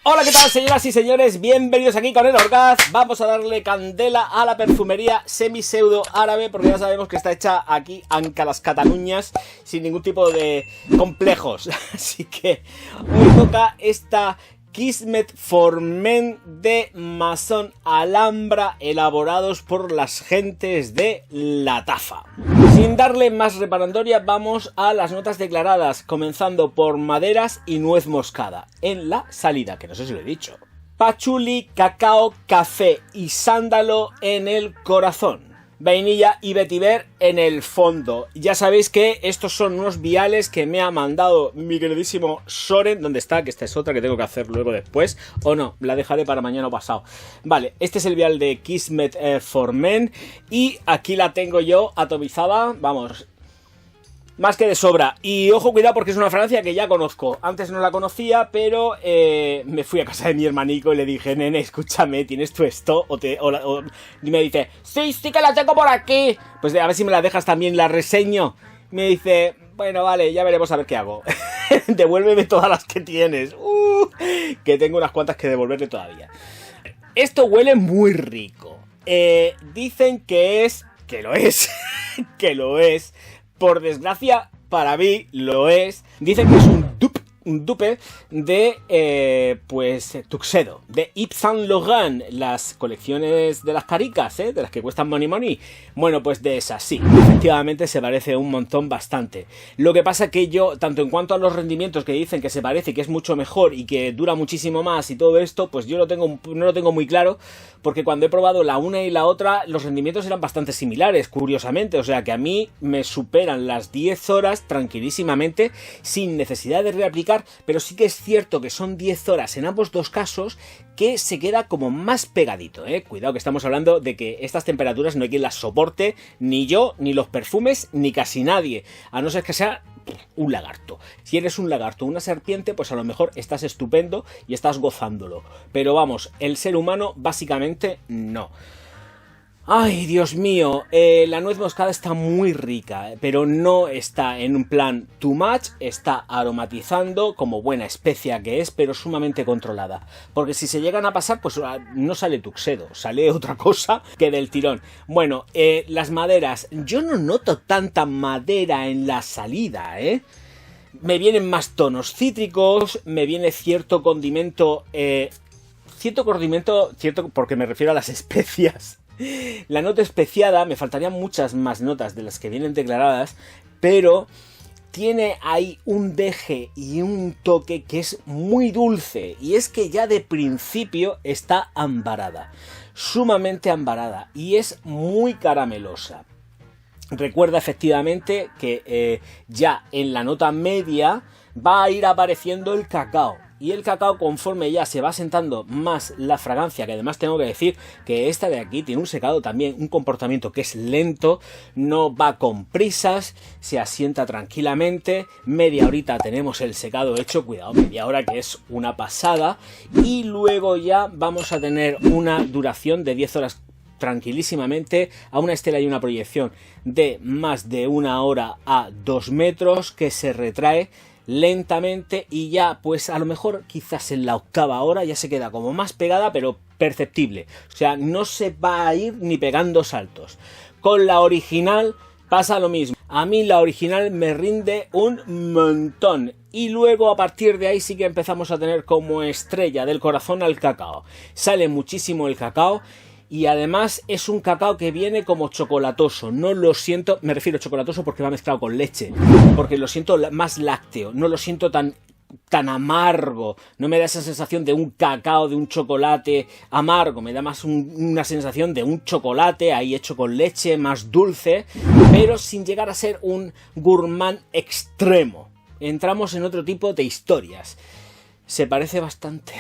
Hola, ¿qué tal, señoras y señores? Bienvenidos aquí con el Orgaz. Vamos a darle candela a la perfumería semi-pseudo árabe, porque ya sabemos que está hecha aquí anca las Cataluñas, sin ningún tipo de complejos. Así que hoy toca esta Kismet for Men de Maison Alhambra, elaborados por las gentes de Latafa. Sin darle más reparandoria, vamos a las notas declaradas, comenzando por maderas y nuez moscada. En la salida, que no sé si lo he dicho. Pachuli, cacao, café y sándalo en el corazón. Vainilla y vetiver en el fondo. Ya sabéis que estos son unos viales que me ha mandado mi queridísimo Soren. ¿Dónde está? Que esta es otra que tengo que hacer luego después. O no, la dejaré para mañana o pasado. Vale, este es el vial de Kismet for Men. Y aquí la tengo yo atomizada. Vamos, más que de sobra. Y ojo, cuidado, porque es una fragancia que ya conozco. Antes no la conocía, pero me fui a casa de mi hermanico y le dije: nene, escúchame, ¿tienes tú esto? Y me dice: sí, que la tengo por aquí. Pues a ver si me la dejas también, la reseño. Me dice: bueno, vale, ya veremos a ver qué hago. Devuélveme todas las que tienes. Que tengo unas cuantas que devolverle todavía. Esto huele muy rico. Dicen que es... Que lo es. Que lo es. Por desgracia, para mí lo es. Dicen que es un dupe de, Tuxedo, de Yves Saint Laurent, las colecciones de las caricas, de las que cuestan money. Bueno, pues de esas, sí, efectivamente se parece un montón bastante. Lo que pasa que yo, tanto en cuanto a los rendimientos que dicen que se parece, que es mucho mejor y que dura muchísimo más y todo esto, pues yo no lo tengo muy claro, porque cuando he probado la una y la otra, los rendimientos eran bastante similares, curiosamente, o sea que a mí me superan las 10 horas tranquilísimamente, sin necesidad de reaplicar. Pero sí que es cierto que son 10 horas en ambos dos casos que se queda como más pegadito, Cuidado, que estamos hablando de que estas temperaturas no hay quien las soporte, ni yo, ni los perfumes, ni casi nadie, a no ser que sea un lagarto. Si eres un lagarto o una serpiente, pues a lo mejor estás estupendo y estás gozándolo. Pero vamos, el ser humano básicamente no. Ay, Dios mío, la nuez moscada está muy rica, pero no está en un plan too much, está aromatizando como buena especia que es, pero sumamente controlada. Porque si se llegan a pasar, pues no sale Tuxedo, sale otra cosa que del tirón. Bueno, las maderas, yo no noto tanta madera en la salida, Me vienen más tonos cítricos, me viene cierto condimento, porque me refiero a las especias. La nota especiada, me faltarían muchas más notas de las que vienen declaradas, pero tiene ahí un deje y un toque que es muy dulce, y es que ya de principio está ambarada, sumamente ambarada, y es muy caramelosa. Recuerda efectivamente que ya en la nota media va a ir apareciendo el cacao. Y el cacao, conforme ya se va asentando más la fragancia, que además tengo que decir que esta de aquí tiene un secado también, un comportamiento que es lento, no va con prisas, se asienta tranquilamente, media horita tenemos el secado hecho, cuidado, media hora que es una pasada, y luego ya vamos a tener una duración de 10 horas tranquilísimamente, a una estela y una proyección de más de 1 hora a 2 metros, que se retrae lentamente y ya pues a lo mejor quizás en la 8ª hora ya se queda como más pegada, pero perceptible, o sea, no se va a ir ni pegando saltos. Con la original pasa lo mismo, a mí la original me rinde un montón, y luego a partir de ahí sí que empezamos a tener como estrella del corazón al cacao, sale muchísimo el cacao. Y además es un cacao que viene como chocolatoso, no lo siento, me refiero a chocolatoso porque va mezclado con leche, porque lo siento más lácteo, no lo siento tan amargo, no me da esa sensación de un cacao, de un chocolate amargo, me da más una sensación de un chocolate ahí hecho con leche, más dulce, pero sin llegar a ser un gourmand extremo. Entramos en otro tipo de historias, se parece bastante.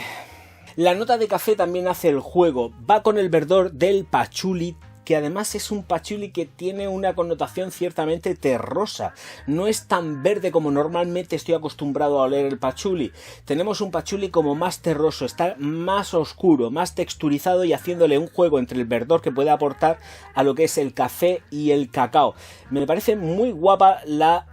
La nota de café también hace el juego, va con el verdor del pachuli, que además es un pachuli que tiene una connotación ciertamente terrosa, no es tan verde como normalmente estoy acostumbrado a oler el pachuli. Tenemos un pachuli como más terroso, está más oscuro, más texturizado y haciéndole un juego entre el verdor que puede aportar a lo que es el café y el cacao. Me parece muy guapa la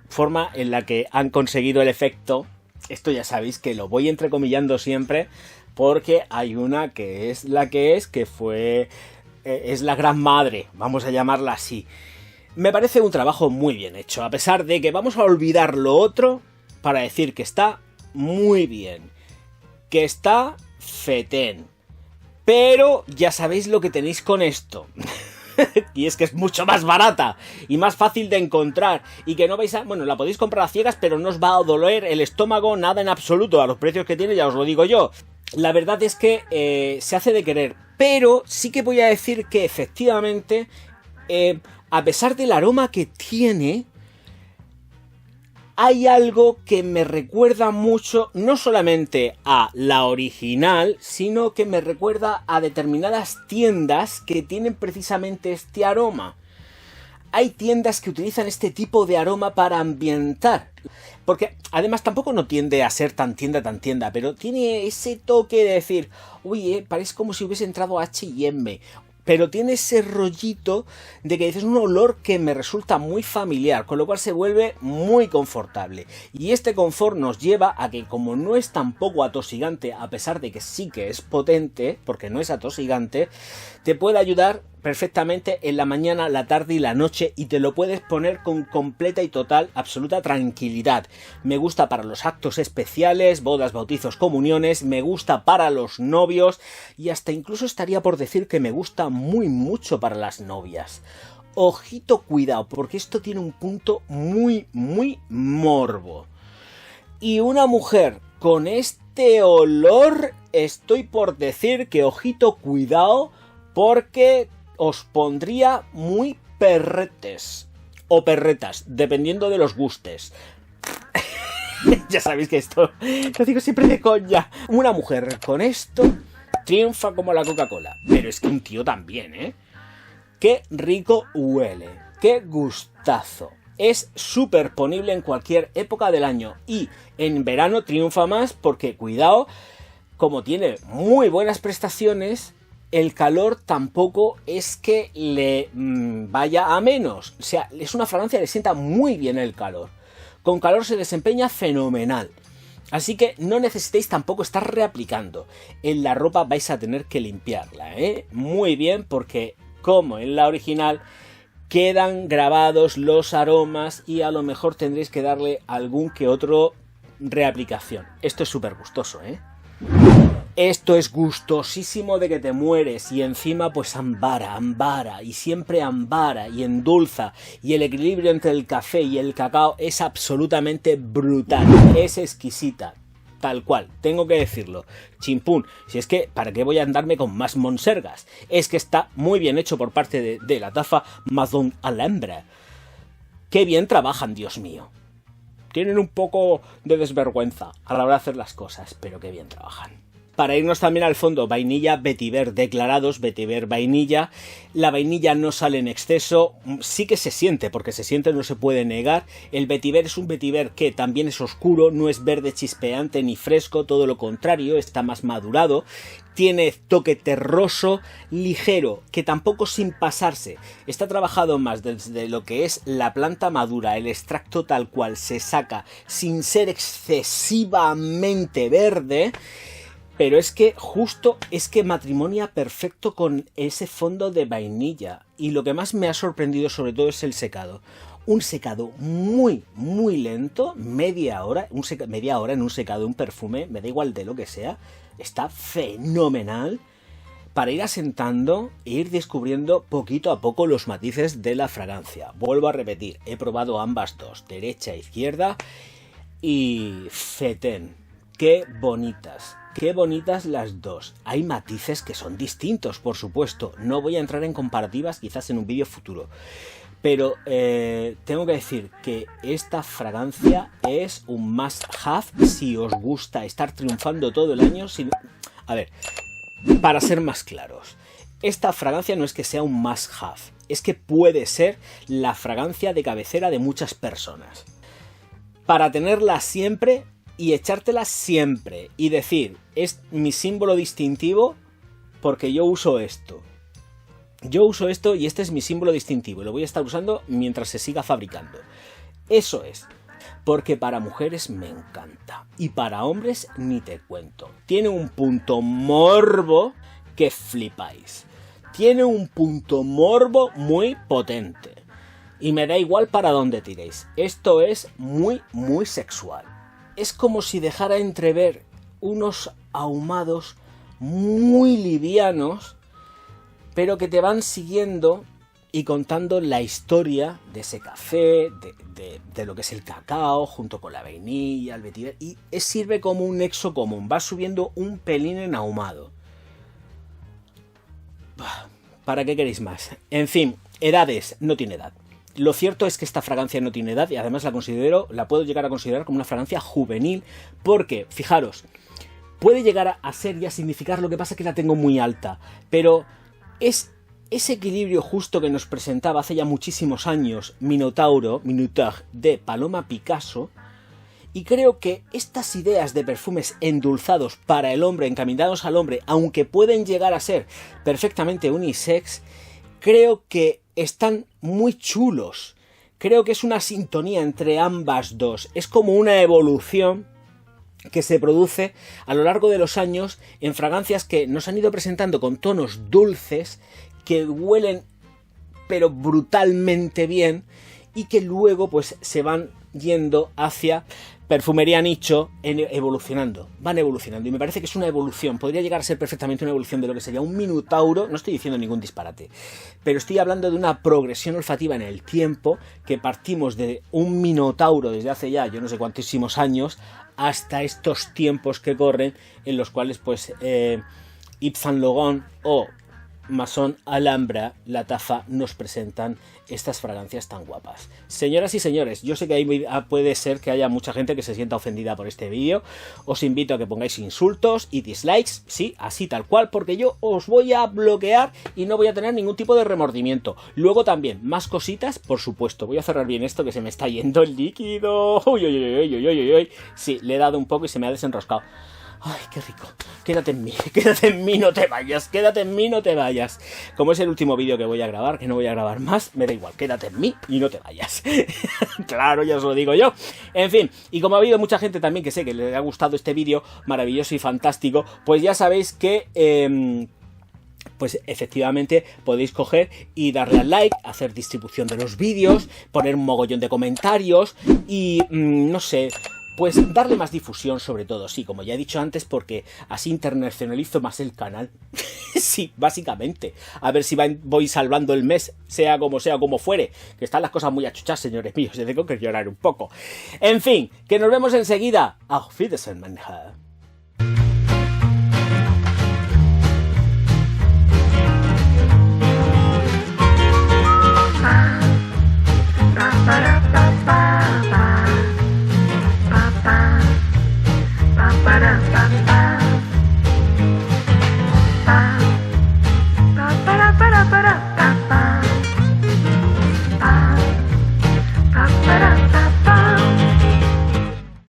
forma en la que han conseguido el efecto Esto ya sabéis que lo voy entrecomillando siempre porque hay una que es la que es, que fue... es la gran madre, vamos a llamarla así. Me parece un trabajo muy bien hecho, a pesar de que vamos a olvidar lo otro para decir que está muy bien, que está fetén. Pero ya sabéis lo que tenéis con esto. Y es que es mucho más barata y más fácil de encontrar y que no vais a... Bueno, la podéis comprar a ciegas, pero no os va a doler el estómago nada en absoluto. A los precios que tiene ya os lo digo yo. La verdad es que se hace de querer, pero sí que voy a decir que efectivamente, a pesar del aroma que tiene, hay algo que me recuerda mucho, no solamente a la original, sino que me recuerda a determinadas tiendas que tienen precisamente este aroma. Hay tiendas que utilizan este tipo de aroma para ambientar. Porque además tampoco no tiende a ser tan tienda, pero tiene ese toque de decir, uy, parece como si hubiese entrado a H&M. Pero tiene ese rollito de que dices un olor que me resulta muy familiar, con lo cual se vuelve muy confortable. Y este confort nos lleva a que, como no es tampoco atosigante, a pesar de que sí que es potente, porque no es atosigante, te puede ayudar perfectamente en la mañana, la tarde y la noche, y te lo puedes poner con completa y total, absoluta tranquilidad. Me gusta para los actos especiales, bodas, bautizos, comuniones, me gusta para los novios y hasta incluso estaría por decir que me gusta muy mucho para las novias. Ojito, cuidado, porque esto tiene un punto muy morbo. Y una mujer con este olor, estoy por decir que ojito, cuidado, porque os pondría muy perretes o perretas, dependiendo de los gustes. Ya sabéis que esto lo digo siempre de coña. Una mujer con esto triunfa como la Coca-Cola, pero es que un tío también, ¿eh? Qué rico huele, qué gustazo. Es súper ponible en cualquier época del año y en verano triunfa más porque, cuidado, como tiene muy buenas prestaciones, el calor tampoco es que le vaya a menos. O sea, es una fragancia que le sienta muy bien el calor. Con calor se desempeña fenomenal. Así que no necesitéis tampoco estar reaplicando. En la ropa vais a tener que limpiarla, ¿eh? Muy bien, porque como en la original quedan grabados los aromas y a lo mejor tendréis que darle algún que otro reaplicación. Esto es súper gustoso, ¿eh? Esto es gustosísimo de que te mueres y encima pues ambara y siempre ambara y endulza y el equilibrio entre el café y el cacao es absolutamente brutal, es exquisita, tal cual, tengo que decirlo, chimpún, si es que para qué voy a andarme con más monsergas, es que está muy bien hecho por parte de la taza Maison Alhambra, qué bien trabajan, Dios mío, tienen un poco de desvergüenza a la hora de hacer las cosas, pero qué bien trabajan. Para irnos también al fondo, vainilla, vetiver declarados, vetiver vainilla. La vainilla no sale en exceso, sí que se siente, porque se siente, no se puede negar. El vetiver es un vetiver que también es oscuro, no es verde chispeante ni fresco, todo lo contrario, está más madurado. Tiene toque terroso, ligero, que tampoco sin pasarse. Está trabajado más desde lo que es la planta madura, el extracto tal cual se saca, sin ser excesivamente verde. Pero es que justo es que matrimonia perfecto con ese fondo de vainilla. Y lo que más me ha sorprendido sobre todo es el secado. Un secado muy lento, media hora en un secado, un perfume, me da igual de lo que sea. Está fenomenal para ir asentando e ir descubriendo poquito a poco los matices de la fragancia. Vuelvo a repetir, he probado ambas dos, derecha e izquierda, y fetén, qué bonitas. Qué bonitas las dos. Hay matices que son distintos, por supuesto. No voy a entrar en comparativas, quizás en un vídeo futuro. Pero tengo que decir que esta fragancia es un must have si os gusta estar triunfando todo el año. A ver, para ser más claros, esta fragancia no es que sea un must have, es que puede ser la fragancia de cabecera de muchas personas. Para tenerla siempre y echártela siempre y decir, es mi símbolo distintivo porque yo uso esto. Yo uso esto y este es mi símbolo distintivo y lo voy a estar usando mientras se siga fabricando. Eso es. porque para mujeres me encanta y para hombres ni te cuento. Tiene un punto morbo que flipáis. Tiene un punto morbo muy potente. Y me da igual para dónde tiréis. Esto es muy, muy sexual. Es como si dejara entrever unos ahumados muy livianos, pero que te van siguiendo y contando la historia de ese café, de lo que es el cacao, junto con la vainilla, el vetiver, y sirve como un nexo común. Va subiendo un pelín en ahumado. ¿Para qué queréis más? En fin, edades, no tiene edad. Lo cierto es que esta fragancia no tiene edad y además la puedo llegar a considerar como una fragancia juvenil porque, fijaros, puede llegar a ser y a significar, lo que pasa es que la tengo muy alta, pero es ese equilibrio justo que nos presentaba hace ya muchísimos años Minotaur de Paloma Picasso, y creo que estas ideas de perfumes endulzados para el hombre, encaminados al hombre, aunque pueden llegar a ser perfectamente unisex, creo que están muy chulos. Creo que es una sintonía entre ambas dos. Es como una evolución que se produce a lo largo de los años en fragancias que nos han ido presentando con tonos dulces, que huelen pero brutalmente bien y que luego pues se van yendo hacia perfumería nicho, evolucionando, van evolucionando, y me parece que es una evolución, podría llegar a ser perfectamente una evolución de lo que sería un Minotauro. No estoy diciendo ningún disparate, pero estoy hablando de una progresión olfativa en el tiempo, que partimos de un Minotauro desde hace ya yo no sé cuantísimos años hasta estos tiempos que corren, en los cuales pues Yves Saint Laurent o Maison Alhambra, la Tafa, nos presentan estas fragancias tan guapas. Señoras y señores, yo sé que ahí puede ser que haya mucha gente que se sienta ofendida por este vídeo. Os invito a que pongáis insultos y dislikes, sí, así tal cual, porque yo os voy a bloquear y no voy a tener ningún tipo de remordimiento. Luego también, más cositas, por supuesto. Voy a cerrar bien esto, que se me está yendo el líquido. Uy, uy, uy, uy, uy, uy. Sí, le he dado un poco y se me ha desenroscado. Ay, qué rico. Quédate en mí, no te vayas, quédate en mí, no te vayas. Como es el último vídeo que voy a grabar, que no voy a grabar más, me da igual, quédate en mí y no te vayas. Claro, ya os lo digo yo. En fin, y como ha habido mucha gente también que sé que le ha gustado este vídeo maravilloso y fantástico, pues ya sabéis que pues efectivamente podéis coger y darle al like, hacer distribución de los vídeos, poner un mogollón de comentarios y no sé, pues darle más difusión, sobre todo, sí, como ya he dicho antes, porque así internacionalizo más el canal. Sí, básicamente. A ver si voy salvando el mes, sea como fuere. Que están las cosas muy achuchas, señores míos. Yo tengo que llorar un poco. En fin, que nos vemos enseguida. Auf Wiedersehen, mein Herr. Ba-ba-da-ba-ba